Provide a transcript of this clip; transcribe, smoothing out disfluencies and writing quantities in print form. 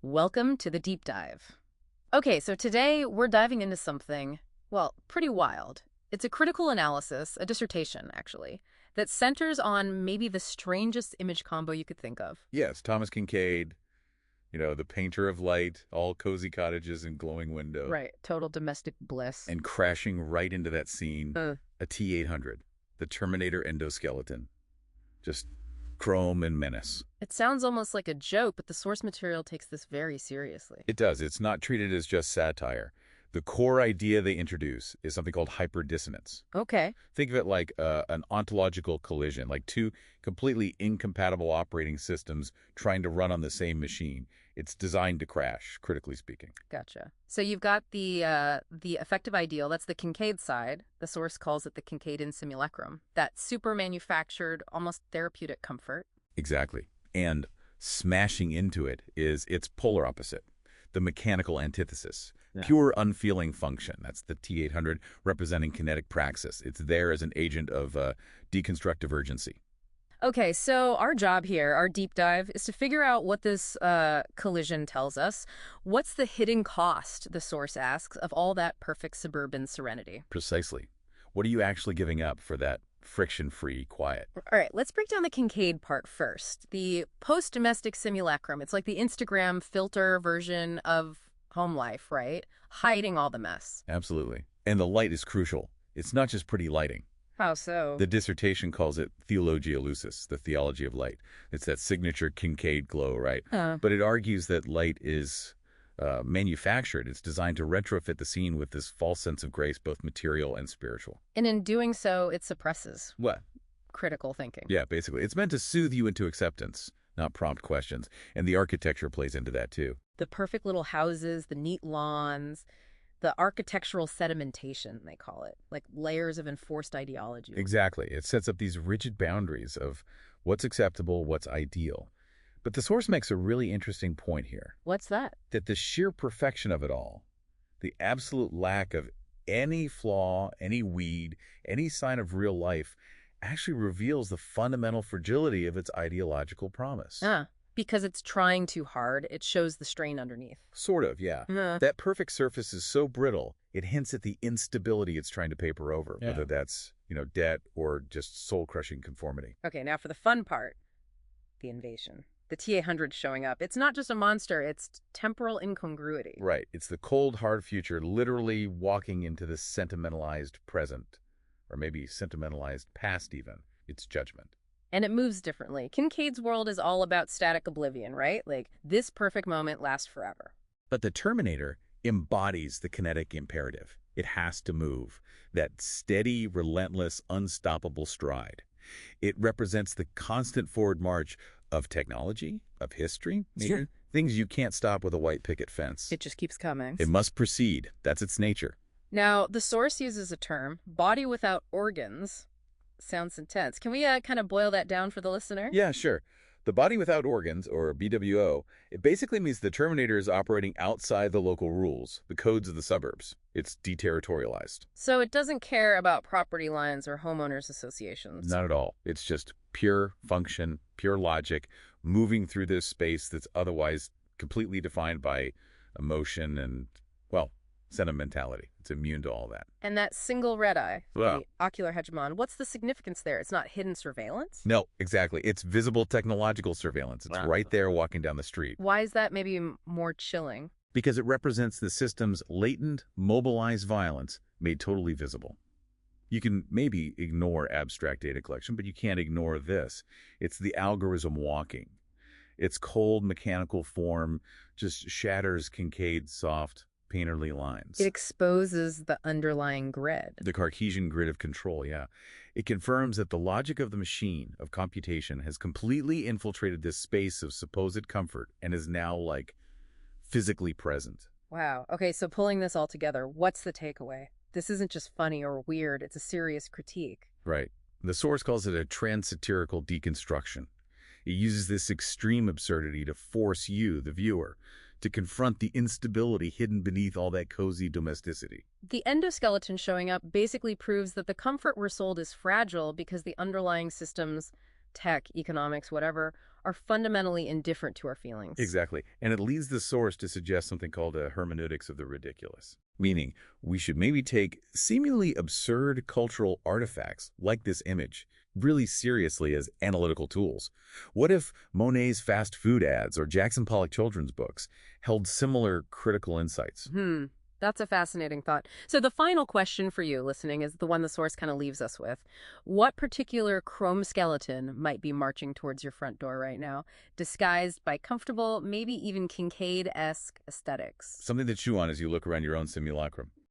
Welcome to the deep dive. Okay, so today we're diving into something, well, pretty wild. It's a critical analysis, a dissertation, actually, that centers on maybe the strangest image combo you could think of. Yes, Thomas Kinkade, the painter of light, all cozy cottages and glowing window. Right, total domestic bliss. And crashing right into that scene, Uh, a T-800, the Terminator Endoskeleton. Just chrome and menace. It sounds almost like a joke, but the source material takes this very seriously. It does. It's not treated as just satire. The core idea they introduce is something called hyper-dissonance. Okay. Think of it like an ontological collision, like two completely incompatible operating systems trying to run on the same machine. It's designed to crash, critically speaking. Gotcha. So you've got the affective ideal. That's the Kinkade side. The source calls it the Kinkadean Simulacrum. That super manufactured, almost therapeutic comfort. Exactly. And smashing into it is its polar opposite, the mechanical antithesis. Yeah. Pure unfeeling function. That's the T-800 representing kinetic praxis. It's there as an agent of deconstructive urgency. Okay, so our job here, our deep dive, is to figure out what this collision tells us. What's the hidden cost, the source asks, of all that perfect suburban serenity? Precisely. What are you actually giving up for that friction-free quiet? All right, let's break down the Kinkade part first. The post-domestic simulacrum. It's like the Instagram filter version of home life, right? Hiding all the mess. Absolutely. And the light is crucial. It's not just pretty lighting. How so? The dissertation calls it Theologia Lucis, the theology of light. It's that signature Kinkade glow, right? But it argues that light is manufactured. It's designed to retrofit the scene with this false sense of grace, both material and spiritual. And in doing so, it suppresses What? critical thinking. Yeah, basically. It's meant to soothe you into acceptance, not prompt questions. And the architecture plays into that, too. The perfect little houses, the neat lawns, the architectural sedimentation, they call it, like layers of enforced ideology. Exactly. It sets up these rigid boundaries of what's acceptable, what's ideal. But the source makes a really interesting point here. What's that? That the sheer perfection of it all, the absolute lack of any flaw, any weed, any sign of real life, actually reveals the fundamental fragility of its ideological promise. Because it's trying too hard, it shows the strain underneath. Sort of, yeah. That perfect surface is so brittle, it hints at the instability it's trying to paper over, whether that's, debt or just soul-crushing conformity. Okay, now for the fun part, the invasion. The T-800 showing up. It's not just a monster, it's temporal incongruity. Right. It's the cold, hard future literally walking into the sentimentalized present, or maybe sentimentalized past even. It's judgment. And it moves differently. Kinkade's world is all about static oblivion, right? Like, this perfect moment lasts forever. But the Terminator embodies the kinetic imperative. It has to move. That steady, relentless, unstoppable stride. It represents the constant forward march of technology, of history, Sure. Things you can't stop with a white picket fence. It just keeps coming. It must proceed. That's its nature. Now, the source uses a term, body without organs. Sounds intense. Can we kind of boil that down for the listener? Yeah, sure. The body without organs, or BWO, it basically means the Terminator is operating outside the local rules, the codes of the suburbs. It's deterritorialized. So it doesn't care about property lines or homeowners associations. Not at all. It's just pure function, pure logic, moving through this space that's otherwise completely defined by emotion and, well, sentimentality. It's immune to all that. And that single red eye, Wow. the Ocular Hegemon, what's the significance there? It's not hidden surveillance? No, exactly. It's visible technological surveillance. It's right there walking down the street. Why is that maybe more chilling? Because it represents the system's latent, mobilized violence made totally visible. You can maybe ignore abstract data collection, but you can't ignore this. It's the algorithm walking. Its cold mechanical form just shatters Kinkade's soft, painterly lines. It exposes the underlying grid. The Cartesian grid of control, yeah. It confirms that the logic of the machine, of computation, has completely infiltrated this space of supposed comfort and is now, like, physically present. Wow. Okay, so pulling this all together, what's the takeaway? This isn't just funny or weird, it's a serious critique. Right. The source calls it a trans-satirical deconstruction. It uses this extreme absurdity to force you, the viewer, to confront the instability hidden beneath all that cozy domesticity. The endoskeleton showing up basically proves that the comfort we're sold is fragile because the underlying systems tech, economics, whatever, are fundamentally indifferent to our feelings. Exactly. And it leads the source to suggest something called a hermeneutics of the ridiculous, meaning we should maybe take seemingly absurd cultural artifacts like this image really seriously as analytical tools. What if Monet's fast food ads or Jackson Pollock children's books held similar critical insights? That's a fascinating thought. So the final question for you listening is the one the source kind of leaves us with. What particular chrome skeleton might be marching towards your front door right now, disguised by comfortable, maybe even Kinkade-esque aesthetics? Something to chew on as you look around your own simulacrum.